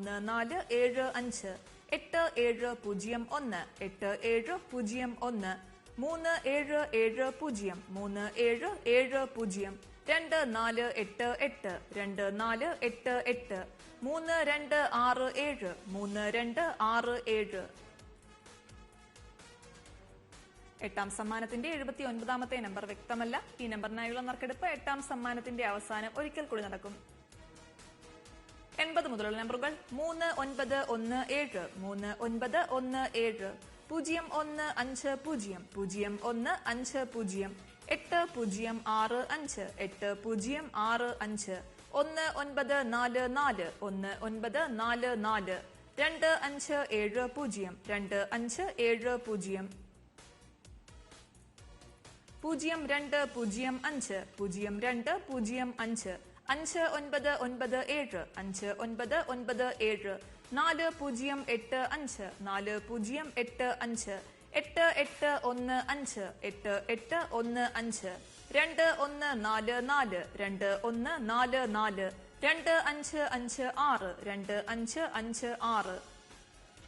3475 8701 8701 3770 3770 2488 2488 3267 3267. എട്ടാം സമ്മാനത്തിന്റെ 79ാമത്തെ നമ്പർ വ്യക്തമല്ല. ഈ നമ്പറിനായുള്ള നറുക്കെടുപ്പ് എട്ടാം സമ്മാനത്തിന്റെ അവസാനം ഒരിക്കൽ കൂടി നടക്കും. 80 മുതലുള്ള നമ്പറുകൾ 3917 3917 0150 0150 8065 8065 1944 1944 2570 2570 0205 0205 5997 5997 4085 4085 8815 8815 2144 2144 2556 2556.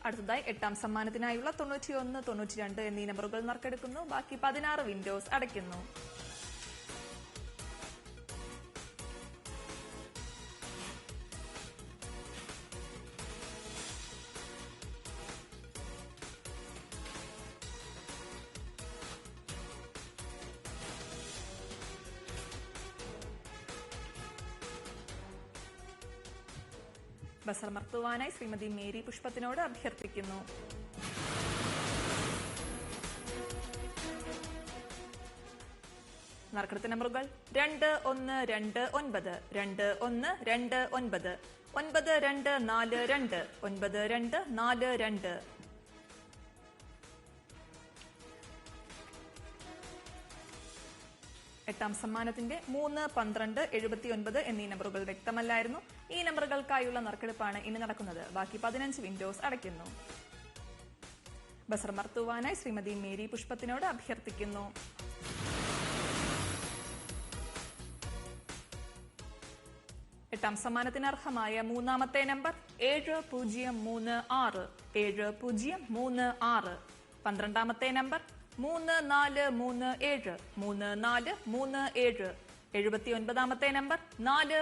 അടുത്തതായി എട്ടാം സമ്മാനത്തിനായുള്ള 91 92 എന്നീ നമ്പറുകൾ നറുക്കെടുക്കുന്നു. ബാക്കി 16 വിൻഡോസ് അടയ്ക്കുന്നു. ബസർമർത്തുവാനായി ശ്രീമതി മേരി പുഷ്പത്തിനോട് അഭ്യർത്ഥിക്കുന്നു. നറുക്കെടുത്ത നമ്പറുകൾ 2129 2129 9242 9242. എട്ടാം സമ്മാനത്തിന്റെ 3, 12, 79 എന്നീ നമ്പറുകൾ വ്യക്തമല്ലായിരുന്നു. ഈ നമ്പറുകൾക്കായുള്ള നറുക്കെടുപ്പാണ് ഇനി നടക്കുന്നത്. ബാക്കി 15 വിൻഡോസ് അടയ്ക്കുന്നു. ബസർമർത്തുവാനായി ശ്രീമതി മേരി പുഷ്പത്തിനോട് അഭ്യർത്ഥിക്കുന്നു. എട്ടാം സമ്മാനത്തിന് അർഹമായ മൂന്നാമത്തെ നമ്പർ 7036 7036. 12ാമത്തെ നമ്പർ 3437 3437. 79ാമത്തെ നമ്പർ 4